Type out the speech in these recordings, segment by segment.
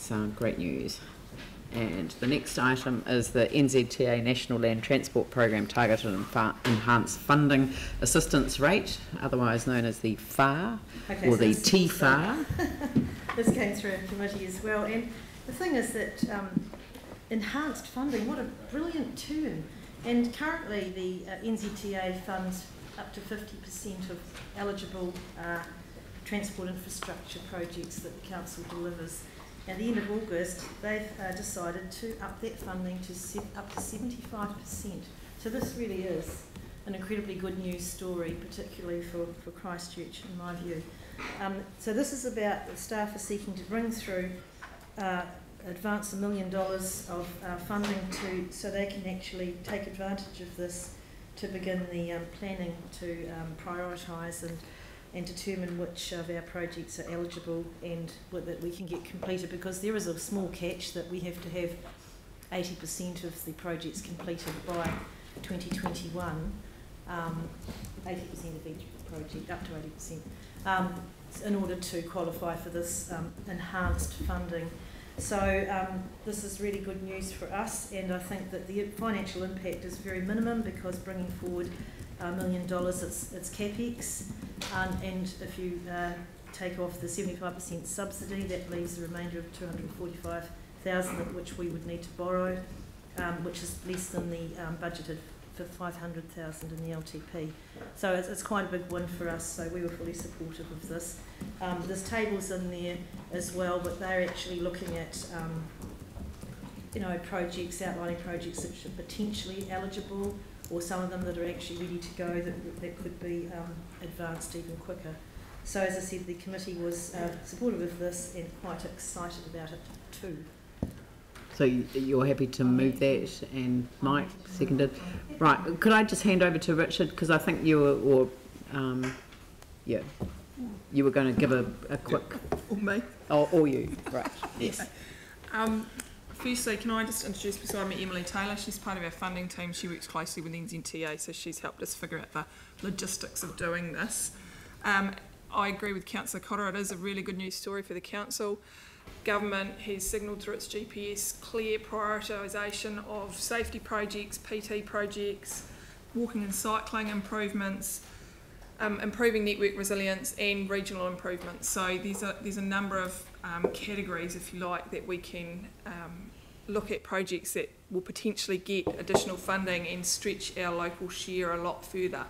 that's great news. And the next item is the NZTA National Land Transport Program Targeted Enhanced Funding Assistance Rate, otherwise known as the FAR, okay, or so the TFAR. This came through in committee as well, and the thing is that enhanced funding, what a brilliant term. And currently the NZTA funds up to 50% of eligible transport infrastructure projects that the council delivers. At the end of August, they've decided to up that funding to up to 75%. So this really is an incredibly good news story, particularly for Christchurch, in my view. So this is about the staff are seeking to bring through advance $1 million of funding so they can actually take advantage of this to begin the planning to prioritise and determine which of our projects are eligible and that we can get completed, because there is a small catch that we have to have 80% of the projects completed by 2021, 80% of each project, up to 80%, in order to qualify for this enhanced funding. So this is really good news for us, and I think that the financial impact is very minimum, because bringing forward $1 million, it's CapEx, and if you take off the 75% subsidy, that leaves the remainder of $245,000, which we would need to borrow, which is less than the budgeted for $500,000 in the LTP. So it's quite a big win for us, so we were fully supportive of this. There's tables in there as well, but they're actually looking at projects, outlining projects that are potentially eligible, or some of them that are actually ready to go that could be advanced even quicker. So as I said, the committee was supportive of this and quite excited about it too. So you're happy to move that, and Mike seconded. Right, could I just hand over to Richard, because I think you were, you were going to give a quick... Or me. Or you, right, yes. Firstly, can I just introduce beside me Emily Taylor? She's part of our funding team. She works closely with NZTA, so she's helped us figure out the logistics of doing this. I agree with Councillor Cotter. It is a really good news story for the council. Government has signalled through its GPS clear prioritisation of safety projects, PT projects, walking and cycling improvements, improving network resilience and regional improvements. So there's a number of categories, if you like, that we can look at projects that will potentially get additional funding and stretch our local share a lot further.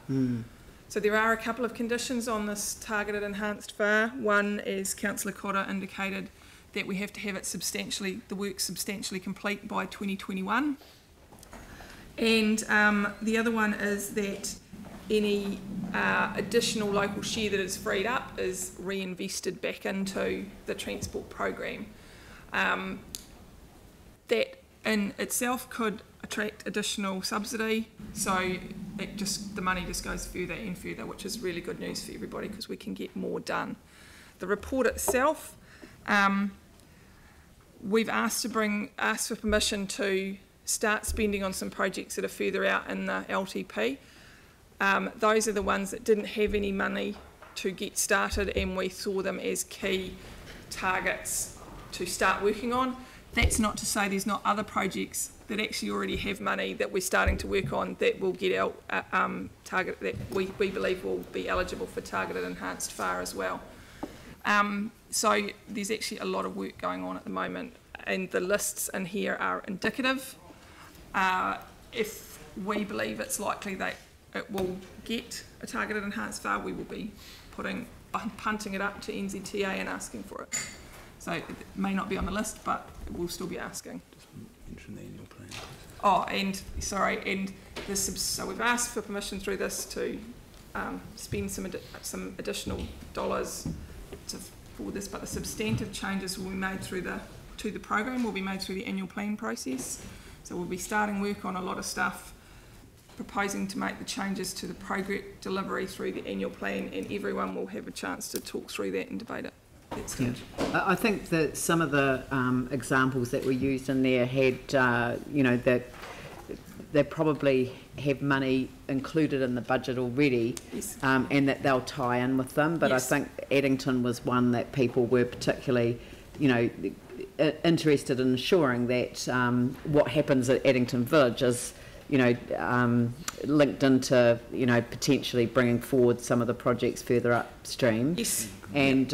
So there are a couple of conditions on this targeted enhanced FAR. One, as Councillor Cotter indicated, that we have to have it the work substantially complete by 2021. And the other one is that any additional local share that is freed up is reinvested back into the transport program. That in itself could attract additional subsidy, so the money just goes further and further, which is really good news for everybody because we can get more done. The report itself, we've asked for permission to start spending on some projects that are further out in the LTP. Those are the ones that didn't have any money to get started, and we saw them as key targets to start working on. That's not to say there's not other projects that actually already have money that we're starting to work on that will get our target, that we believe will be eligible for targeted enhanced FAR as well. So there's actually a lot of work going on at the moment, and the lists in here are indicative. If we believe it's likely that it will get a targeted enhanced FAR, we will be punting it up to NZTA and asking for it. So it may not be on the list, but we'll still be asking. Just mention the annual plan. Oh, and sorry, and so we've asked for permission through this to spend some additional dollars for this, but the substantive changes will be made to the program will be made through the annual plan process. So we'll be starting work on a lot of stuff, proposing to make the changes to the project delivery through the annual plan, and everyone will have a chance to talk through that and debate it. Yeah. I think that some of the examples that were used in there had, that they probably have money included in the budget already, yes. And that they'll tie in with them. But yes. I think Addington was one that people were particularly you know, interested in ensuring that what happens at Addington Village is, you know, linked into, you know, potentially bringing forward some of the projects further upstream. Yes. And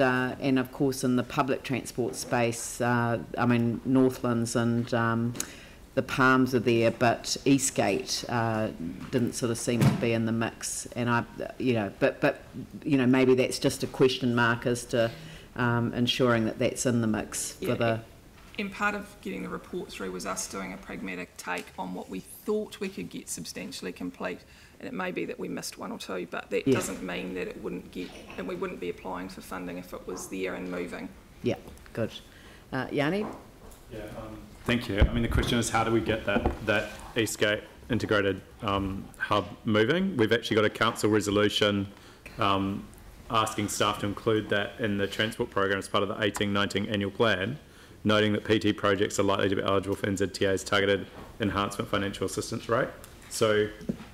of course in the public transport space, I mean, Northlands and the Palms are there, but Eastgate didn't sort of seem to be in the mix. And you know, but you know, maybe that's just a question mark as to ensuring that that's in the mix for the. And part of getting the report through was us doing a pragmatic take on what we thought we could get substantially complete. And it may be that we missed one or two, but that doesn't mean that it wouldn't get, and we wouldn't be applying for funding if it was there and moving. Yeah, good. Yanni? Yeah, thank you. I mean, the question is, how do we get that Eastgate integrated hub moving? We've actually got a council resolution asking staff to include that in the transport program as part of the 18-19 annual plan, noting that PT projects are likely to be eligible for NZTA's targeted enhancement financial assistance rate. So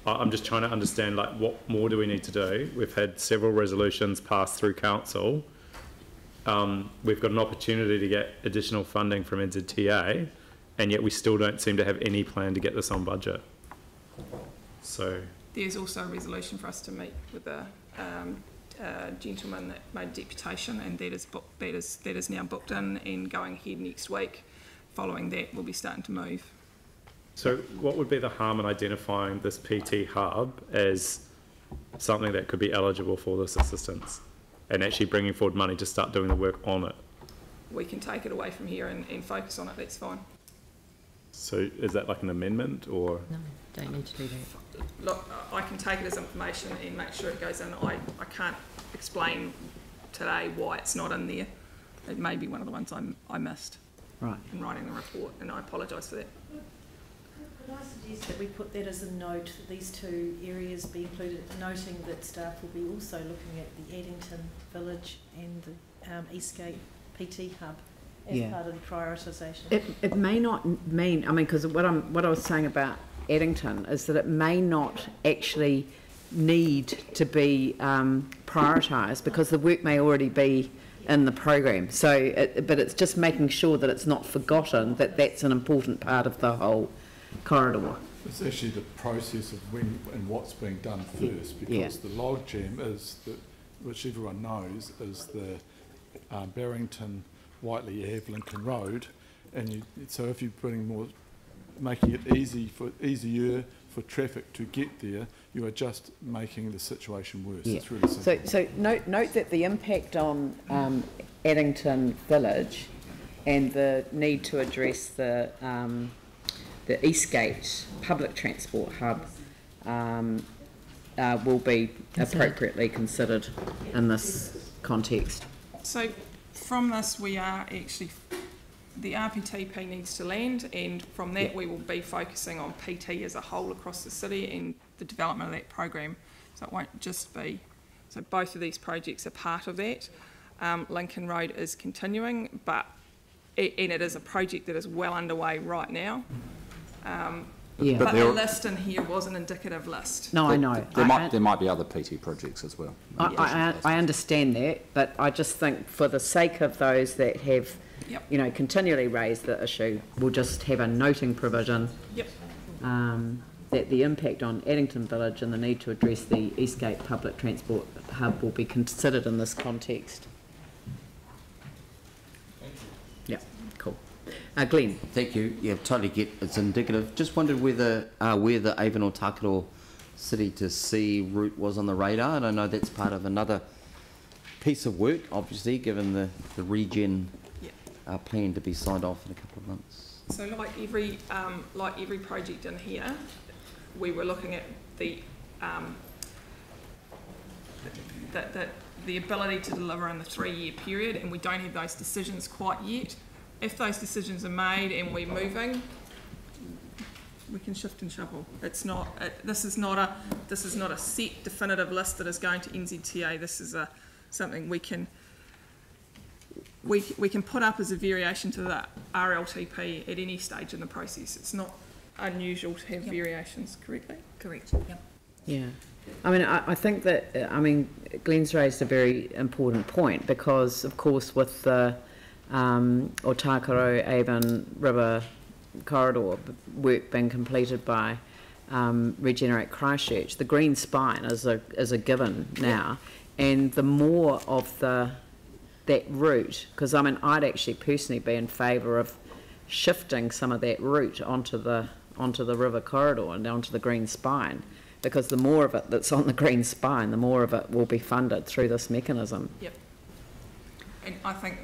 I'm just trying to understand, like, what more do we need to do? We've had several resolutions passed through council. We've got an opportunity to get additional funding from NZTA, and yet we still don't seem to have any plan to get this on budget. So there's also a resolution for us to meet with a gentleman that made deputation, and that is now booked in and going ahead next week. Following that, we'll be starting to move. So what would be the harm in identifying this PT hub as something that could be eligible for this assistance and actually bringing forward money to start doing the work on it? We can take it away from here and focus on it, that's fine. So is that like an amendment, or? No, don't need to do that. Look, I can take it as information and make sure it goes in. I can't explain today why it's not in there. It may be one of the ones I missed in writing the report, and I apologise for that. Could I suggest that we put that as a note, that these two areas be included, noting that staff will be also looking at the Addington Village and the Eastgate PT Hub as part of the prioritisation? It may not mean, I mean, because what I was saying about Addington is that it may not actually need to be prioritised, because the work may already be in the program. So, but it's just making sure that it's not forgotten that that's an important part of the whole corridor. It's actually the process of when and what's being done first, because the logjam is, which everyone knows, is the Barrington, Whiteley Ave, Lincoln Road, and so if you're putting more, making it easier for traffic to get there, you are just making the situation worse. It's really simple. So note that the impact on Addington Village and the need to address the Eastgate public transport hub will be appropriately considered in this context. So from this, we are actually, the RPTP needs to land, and from that we will be focusing on PT as a whole across the city and the development of that program. So it won't just be, so both of these projects are part of that. Lincoln Road is continuing, but it is a project that is well underway right now. But the list in here was an indicative list. No, I know. There might be other PT projects as well. I understand that, but I just think for the sake of those that have, you know, continually raised the issue, we'll just have a noting provision that the impact on Addington Village and the need to address the Eastgate public transport hub will be considered in this context. Yeah, cool. Glenn. Thank you. Yeah, totally get it's indicative. Just wondered whether where the Avon or Takaro City to Sea route was on the radar. And I know that's part of another piece of work, obviously, given the regen plan to be signed off in a couple of months. So like every project in here, we were looking at the ability to deliver in the 3-year period, and we don't have those decisions quite yet. If those decisions are made and we're moving, we can shift and shuffle. It's not. This is not a set definitive list that is going to NZTA. This is something we can put up as a variation to the RLTP at any stage in the process. It's not unusual to have variations. Correct. Yep. Yeah. I mean, I think that Glenn's raised a very important point, because, of course, with the or Takaro Avon River corridor work being completed by Regenerate Christchurch. The green spine is a given now, and the more of that route, because I mean I'd actually personally be in favour of shifting some of that route onto the river corridor and onto the green spine, because the more of it that's on the green spine, the more of it will be funded through this mechanism. Yep. And I think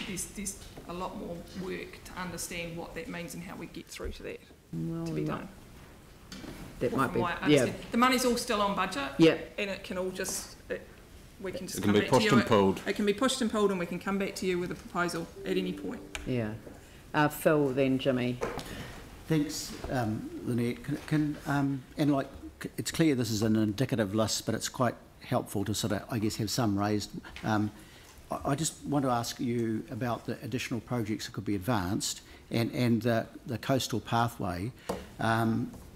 there's a lot more work to understand what that means and how we get through to that to be done. That might be, yeah. The money's all still on budget. Yeah. And it can all just, we can just It come can be back to pushed you. and pulled. It can be pushed and pulled, and we can come back to you with a proposal at any point. Yeah. Phil, then Jimmy. Thanks, Lynette. And like, it's clear this is an indicative list, but it's quite helpful to sort of, I guess, have some raised. I just want to ask you about the additional projects that could be advanced and the coastal pathway,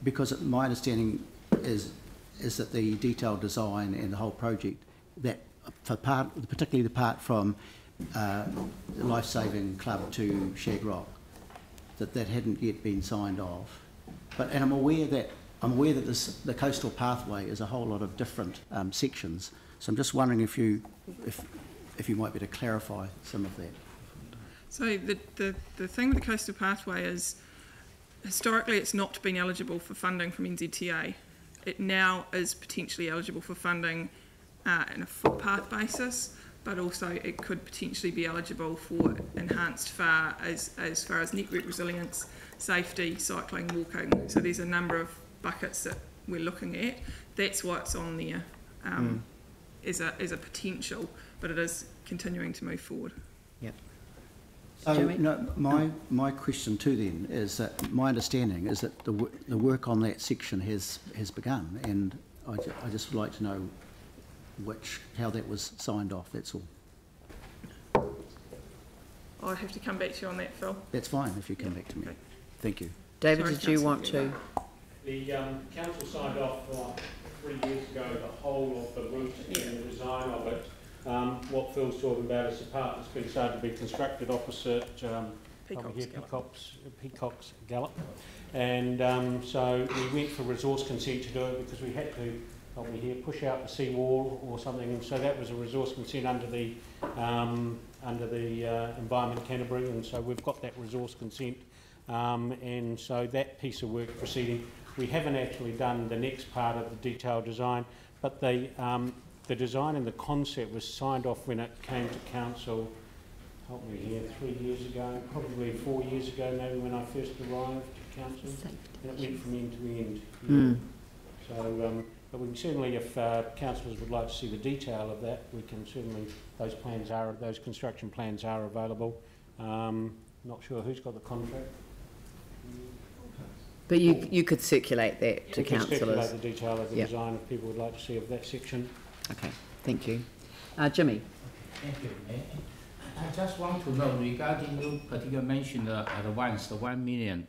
because my understanding is that the detailed design and the whole project, that for particularly the part from the Life Saving Club to Shag Rock, that hadn't yet been signed off. And I'm aware that the coastal pathway is a whole lot of different sections. So I'm just wondering if you might be able to clarify some of that. So the thing with the coastal pathway is, historically it's not been eligible for funding from NZTA. It now is potentially eligible for funding in a footpath basis, but also it could potentially be eligible for enhanced FAR as far as network resilience, safety, cycling, walking. So there's a number of buckets that we're looking at. That's why it's on there as a potential, but it is continuing to move forward. Yep. So no, my question too then is that my understanding is that the work on that section has begun, and I just would like to know how that was signed off. That's all. I'll have to come back to you on that, Phil. That's fine if you come back to me. Okay. Thank you. David, Sorry, did you want to? The council signed off 3 years ago the whole of the route and the design of it. What Phil's talking about is the part that's been started to be constructed opposite Peacock's Gallop. And so we went for resource consent to do it because we had to, help me here, push out the seawall or something. So that was a resource consent under the Environment Canterbury, and so we've got that resource consent. And so that piece of work proceeding. We haven't actually done the next part of the detailed design, but the design and the concept was signed off when it came to council, help me here, 3 years ago, probably 4 years ago maybe, when I first arrived to council, and it went from end to end. Yeah. So, but we can certainly, if councillors would like to see the detail of that, we can certainly, those construction plans are available. Not sure who's got the contract. But you could circulate that to councillors. Circulate the detail of the design if people would like to see of that section. Okay, thank you. Jimmy. Thank you. I just want to know regarding you particularly mentioned advance, the 1 million,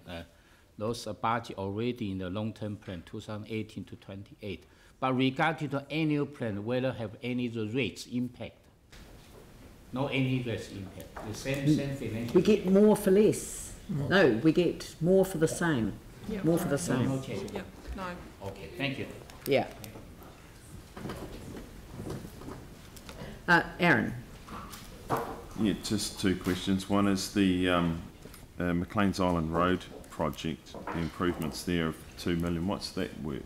those budget already in the long-term plan 2018 to 28. But regarding the annual plan, whether have any the rates impact? No any rates impact. The same financial. We get more for less. No, we get more for the same. Yep. More for the same. No change. Yep. No. Okay. Thank you. Yeah. Aaron. Yeah, just two questions. One is the McLean's Island Road project, the improvements there of 2 million. What's that work?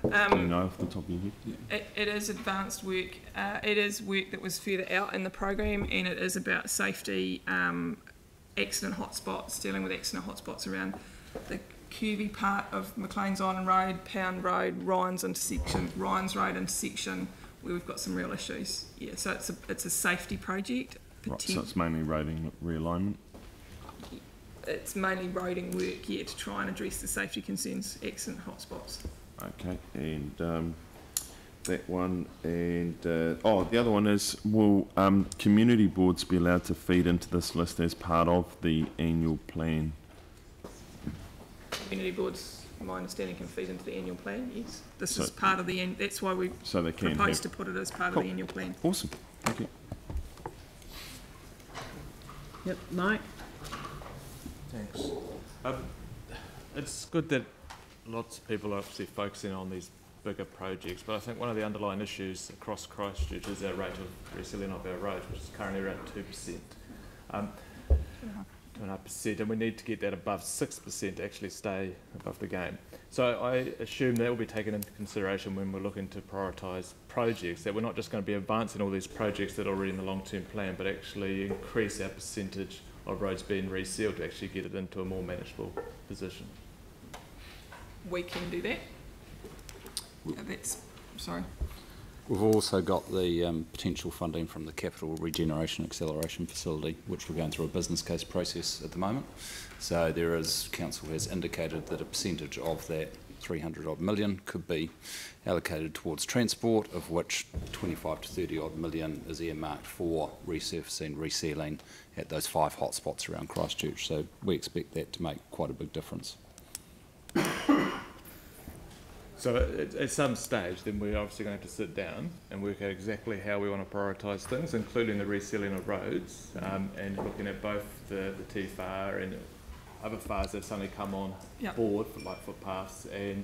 Do you know off the top of your head? It is advanced work. It is work that was further out in the program, and it is about safety, accident hotspots, dealing with accident hotspots around the curvy part of McLean's Island Road, Pound Road, Ryan's Road intersection, where we've got some real issues. Yeah, so it's a safety project. Right, so it's mainly roading realignment? It's mainly roading work, yeah, to try and address the safety concerns, accident hotspots. Okay, and that one, and the other one is, will community boards be allowed to feed into this list as part of the annual plan? Community boards, my understanding, can feed into the annual plan, yes. This is part of the that's why we proposed to put it as part of the annual plan. Awesome, thank you. Yep, Mike? Thanks. It's good that lots of people are obviously focusing on these bigger projects, but I think one of the underlying issues across Christchurch is our rate of resealing of our roads, which is currently around 2%. 2.5%, and we need to get that above 6% to actually stay above the game. So I assume that will be taken into consideration when we're looking to prioritise projects, that we're not just going to be advancing all these projects that are already in the long-term plan, but actually increase our percentage of roads being resealed to actually get it into a more manageable position. We can do that. Sorry. We've also got the potential funding from the Capital Regeneration Acceleration Facility, which we're going through a business case process at the moment. So there is, council has indicated that a percentage of that 300 odd million could be allocated towards transport, of which 25 to 30 odd million is earmarked for resurfacing, resealing at those 5 hotspots around Christchurch. So we expect that to make quite a big difference. So at some stage, then we're obviously going to have to sit down and work out exactly how we want to prioritise things, including the resealing of roads, and looking at both the TFAR and other FARs that suddenly come on board, like footpaths, and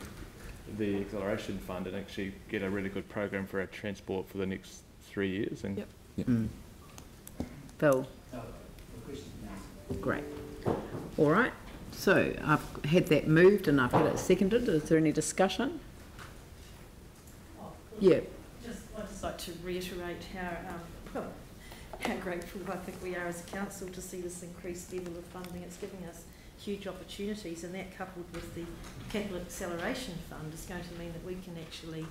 the acceleration fund, and actually get a really good program for our transport for the next 3 years. And Phil? Great. All right. So I've had that moved and I've had it seconded. Is there any discussion? Yeah. I'd just like to reiterate how grateful I think we are as a council to see this increased level of funding. It's giving us huge opportunities, and that coupled with the Capital Acceleration Fund is going to mean that we can actually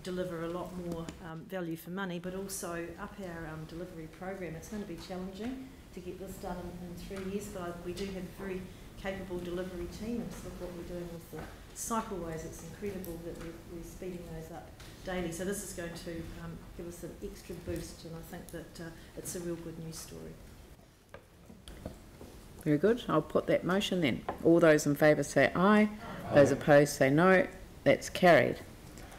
deliver a lot more value for money, but also up our delivery program. It's going to be challenging to get this done in 3 years, but we do have a very capable delivery team, and look what we're doing with the cycleways. It's incredible that we're speeding those up daily. So this is going to give us an extra boost, and I think that it's a real good news story. Very good. I'll put that motion then. All those in favour say aye. Those opposed say no. That's carried.